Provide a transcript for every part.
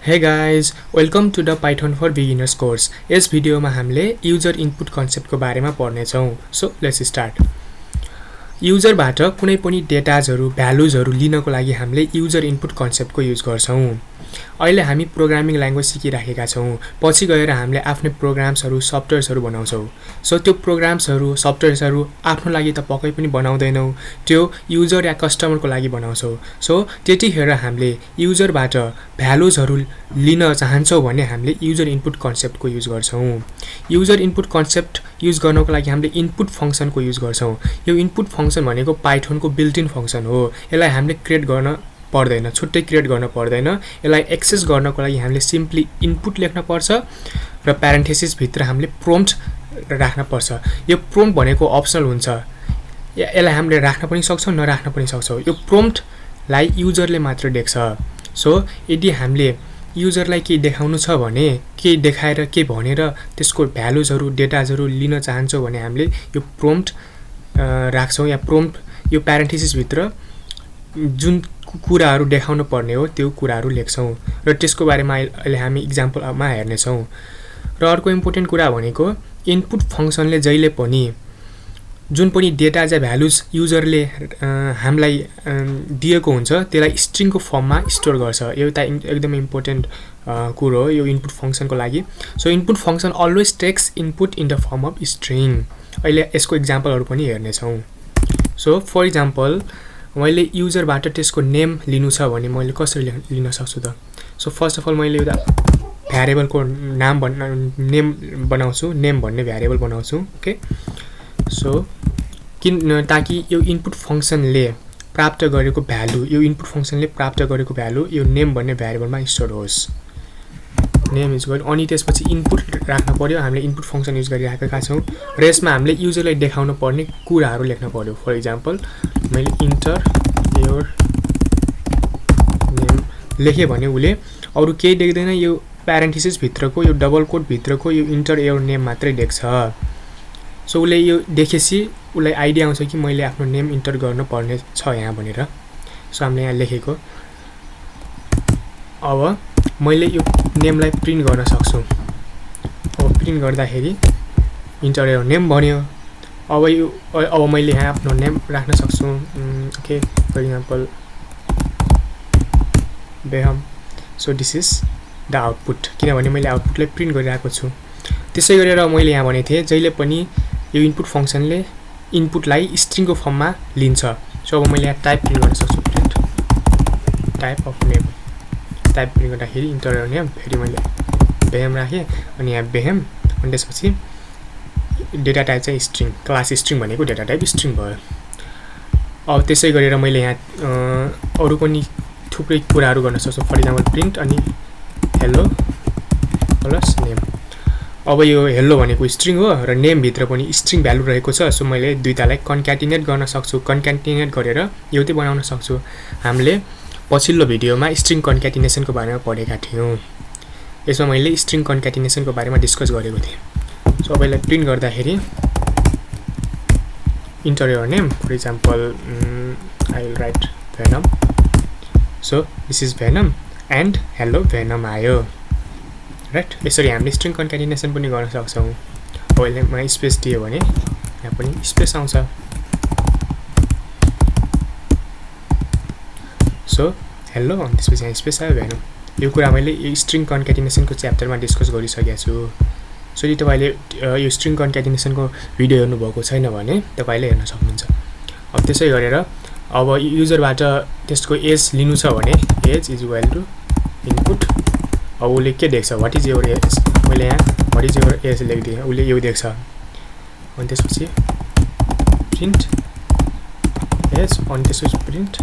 Hey guys, welcome to the Python for Beginners course. यस भिडियोमा हामीले user input कन्सेप्टको बारेमा पढ्ने छौं. So let's start. युजरबाट कुनै पनि डेटाजहरु, भ्यालुजहरु लिनको लागि हामीले युजर इनपुट कन्सेप्टको युज गर्छौं. अहिले हामी प्रोग्रामिङ ल्याङ्ग्वेज सिकिराखेका छौं. पछि गएर हामीले आफ्नो प्रोग्राम्सहरु, सफ्टवेयर्सहरु बनाउँछौं. सो त्यो प्रोग्राम्सहरु, सफ्टवेयर्सहरु आफ्नो लागि त पक्कै पनि बनाउँदैनौ. त्यो युजर या कस्टमरको लागि बनाउँछौं. सो त्यतिखेर हामीले युजरबाट भ्यालुजहरु लिन चाहन्छौं भने हामीले युजर इनपुट कन्सेप्टको युज गर्छौं. युजर इनपुट कन्सेप्ट युज गर्नको लागि हामीले इनपुट फंक्सनको युज गर्छौं. यो इनपुट फंक्सन भनेको पाइथनको बिल्ट इन फंक्सन हो. यसलाई हामीले क्रिएट गर्न पर्दैन, छुट्टै क्रिएट गर्न पर्दैन. यसलाई एक्सेस गर्नको लागि हामीले सिम्पली इनपुट लेख्न पर्छ र प्यारेन्थेसिस भित्र हामीले प्रोम्प्ट राख्न पर्छ. यो प्रोम्प्ट भनेको अप्सनल हुन्छ. यसलाई हामीले राख्न पनि सक्छौं, नराख्न पनि सक्छौं. यो प्रोम्प्टलाई युजरले मात्र देख्छ. सो यदि हामीले युजरलाई के देखाउनु छ भने के देखाएर के भनेर त्यसको भ्यालुजहरु, डेटाजहरु लिन चाहन्छौं भने हामीले यो प्रोम्प्ट राख्छौं या प्रोम्प्ट यो प्यारेन्थेसिस भित्र जुन कुराहरु देखाउन पर्ने हो त्यो कुराहरु लेख्छौं र त्यसको बारेमा अहिले हामी एक्जाम्पलमा हेर्ने छौं. र अर्को इम्पोर्टेन्ट कुरा भनेको इनपुट फंक्सनले जहिले पनि जुन पनि डेटा या भ्यालुज युजरले हामीलाई दिएको हुन्छ त्यसलाई स्ट्रिङको फर्ममा स्टोर गर्छ. यो त एकदम इम्पोर्टेन्ट कुरा हो यो इनपुट फंक्सनको लागि. So input function always takes input in the form of string. अहिले यसको एक्जाम्पलहरु पनि हेर्ने छौं. सो फर एक्जाम्पल मैले युजरबाट त्यसको नेम लिनु छ भने मैले कसरी लिन सक्छु त? सो फर्स्ट अफ अल मैले एउटा भ्यारिएबलको नाम नेम बनाउँछु, नेम भन्ने भ्यारिएबल बनाउँछु. ओके, सो ताकि यो इनपुट फंक्सनले प्राप्त गरेको भ्यालु, यो इनपुट फंक्सनले प्राप्त गरेको भ्यालु यो नेम भन्ने भ्यारिएबलमा स्टोर होस्. नेम इज इक्वल अनि त्यसपछि इनपुट राख्न पर्यो. हामीले इनपुट फंक्सन युज गरिरहेका छौं र यसमा हामीले युजरलाई देखाउन पर्ने कुराहरु लेख्न पर्यो. फर एक्जाम्पल मैले इन्टर योर नेम लेखे भने उले अरु केही देख्दैन. यो प्यारेन्थेसिस भित्रको यो डबल कोट भित्रको यो इन्टर योर नेम मात्रै देख्छ. सो उले यो देखेसी उलाई आइडिया आउँछ कि मैले आफ्नो नेम इन्टर गर्न पर्ने छ यहाँ भनेर. सो हामीले यहाँ लेखेको. अब मैले यो नेमलाई प्रिन्ट गर्न सक्छु. अब प्रिन्ट गर्दाखेरि इन्टर योर नेम भन्यो. अब मैले यहाँ आफ्नो नेम राख्न सक्छु. ओके, फर एक्जाम्पल बेहम. So this is the output, किनभने मैले आउटपुटलाई प्रिन्ट गरिरहेको छु. त्यसै गरेर मैले यहाँ भने थिए जहिले पनि यो इनपुट फंक्सनले इनपुटलाई स्ट्रिङको फर्ममा लिन्छ. सो अब मैले यहाँ टाइप प्रिन्ट गर्न सक्छु. Print type of name. Type print गर्दाखेरि इन्टर योर नेम, फेरि मैले बेहम राखेँ अनि यहाँ बेहम अनि त्यसपछि डेटा टाइप चाहिँ स्ट्रिङ, क्लास स्ट्रिङ भनेको डेटा टाइप स्ट्रिङ भयो. अब त्यसै गरेर मैले यहाँ अरु पनि थुप्रै कुराहरु गर्न सक्छु. फर एक्जाम्पल प्रिन्ट अनि हेलो प्लस नेम. अब यो हेलो भनेको स्ट्रिङ हो र नेम भित्र पनि स्ट्रिङ भ्यालु रहेको छ. सो मैले दुईटालाई कन्क्याटिनेट गर्न सक्छु. कन्क्याटिनेट गरेर एउटै बनाउन सक्छु. हामीले पछिल्लो भिडियोमा स्ट्रिङ कन्क्याटिनेसनको बारेमा पढेका थियौं. यसमा मैले स्ट्रिङ कन्क्याटिनेसनको बारेमा डिस्कस गरेको थिएँ. सो अब यसलाई प्रिन्ट गर्दाखेरि enter your name. For example I will write भेनम. सो दिस इज भेनम एन्ड हेलो भेनम आयो. राइट, यसरी हामीले स्ट्रिङ कन्क्याटिनेसन पनि गर्न सक्छौं. अब यसले स्पेस दियो भने यहाँ पनि स्पेस आउँछ. सो हेलो अनि त्यसपछि यहाँ स्पेस आयो भेनम. यो कुरा मैले यो स्ट्रिङ कन्क्याटिनेसनको च्याप्टरमा डिस्कस गरिसकेको छु. सो यदि तपाईले यो स्ट्रिङ कन्क्याटिनेसनको भिडियो हेर्नु भएको छैन भने तपाईले हेर्न सक्नुहुन्छ. अब त्यसै गरेर अब युजरबाट त्यसको एज लिनु छ भने age is equal to input. अब उले के देख्छ? What is your age. मैले यहाँ व्हाट इज योर एज लेखिदिएँ. उले यो देख्छ. अनि त्यसपछि प्रिन्ट एज अनि त्यसपछि प्रिन्ट.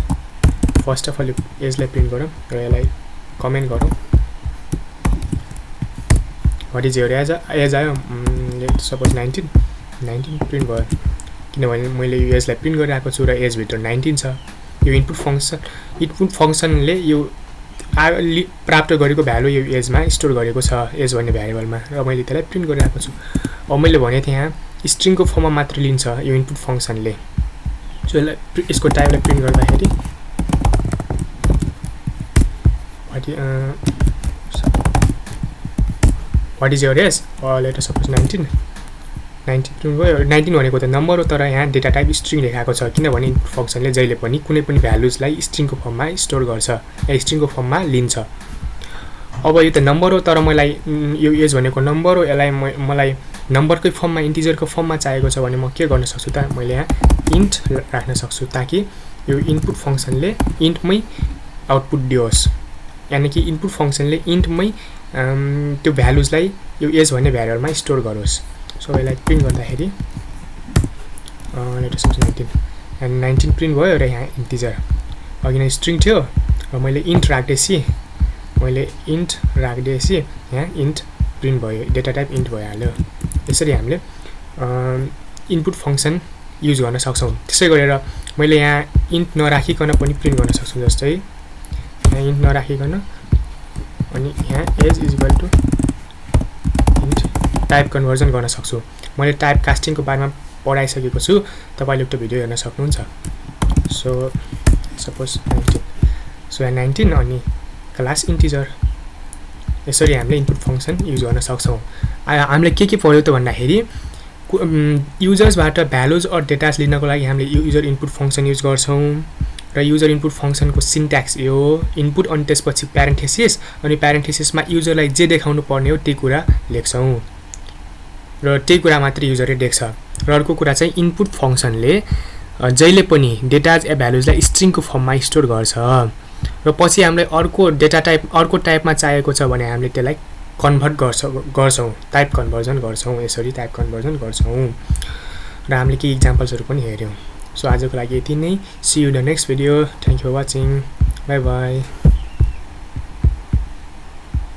फर्स्ट अफ अल एजलाई प्रिन्ट गरौँ र यसलाई कमेन्ट गरौँ. What is your age. Age आयो सपोज 19 प्रिन्ट भयो. किनभने मैले यो एजलाई प्रिन्ट गरिरहेको छु र एज भित्र 19 छ. यो इनपुट फंक्सनले यो प्राप्त गरेको भ्यालु यो एजमा स्टोर गरेको छ, एज भन्ने भ्यारिएबलमा, र मैले त्यसलाई प्रिन्ट गरिरहेको छु. अब मैले भने थिएँ यहाँ स्ट्रिङको फर्ममा मात्र लिन्छ यो इनपुट फंक्सनले. सो यसको टाइपलाई प्रिन्ट गर्दाखेरि what is your age let us suppose 19 print भयो 19 भनेको त नम्बर हो तर यहाँ डेटा टाइप स्ट्रिङ लेखाएको छ किनभने इनपुट फङ्सनले जहिले पनि कुनै पनि भ्यालुजलाई स्ट्रिङको फर्ममा स्टोर गर्छ या स्ट्रिङको फर्ममा लिन्छ अब यो त नम्बर हो तर मलाई यो एज भनेको नम्बर हो यसलाई मलाई नम्बरकै फर्ममा इन्टिजरको फर्ममा चाहिएको छ भने म के गर्न सक्छु त मैले यहाँ इन्ट राख्न सक्छु ताकि यो इनपुट फङ्सनले इन्टमै आउटपुट दियोस् यानि कि इनपुट फङ्सनले इन्टमै त्यो भ्यालुजलाई यो एज भन्ने भ्यारिएबलमा स्टोर गरोस् सो यसलाई प्रिन्ट गर्दाखेरि late us suppose 19 and 19 print भयो र यहाँ इन्टिजर अघि नै स्ट्रिङ थियो र मैले इन्ट राख्दैछु यहाँ इन्ट प्रिन्ट भयो डेटा टाइप इन्ट भइहाल्यो यसरी हामीले इनपुट फङ्सन युज गर्न सक्छौँ त्यसै गरेर मैले यहाँ इन्ट नराखिकन पनि प्रिन्ट गर्न सक्छु जस्तै यहाँ इन्ट नराखिकन अनि यहाँ age is equal to int type conversion गर्न सक्छु मैले टाइप कास्टिङको बारेमा पढाइसकेको छु तपाईँले एउटा भिडियो हेर्न सक्नुहुन्छ सो सपोज 19 सो यहाँ 19 अनि क्लास इन्टिजर यसरी हामीले इनपुट फङ्सन युज गर्न सक्छौँ हामीले के पढ्यो त भन्दाखेरि युजर्सबाट भ्यालुज अर डेटास लिनको लागि हामीले युजर इनपुट फङ्सन युज गर्छौँ र युजर इनपुट फङ्सनको सिन्ट्याक्स यो इनपुट अनि त्यसपछि प्यारेन्थेसिस अनि प्यारेन्थेसिसमा युजरलाई जे देखाउनु पर्ने हो त्यही कुरा लेख्छौँ र त्यही कुरा मात्रै युजरले देख्छ र अर्को कुरा चाहिँ इनपुट फङ्सनले जहिले पनि डेटाज या भ्यालुजलाई स्ट्रिङको फर्ममा स्टोर गर्छ र पछि हामीलाई अर्को टाइपमा चाहिएको छ भने हामीले त्यसलाई कन्भर्ट गर्छौँ टाइप कन्भर्जन गर्छौँ यसरी टाइप कन्भर्जन गर्छौँ र हामीले केही इक्जाम्पल्सहरू पनि हेऱ्यौँ सो आजको लागि यति नै see you the next video thank you for watching bye by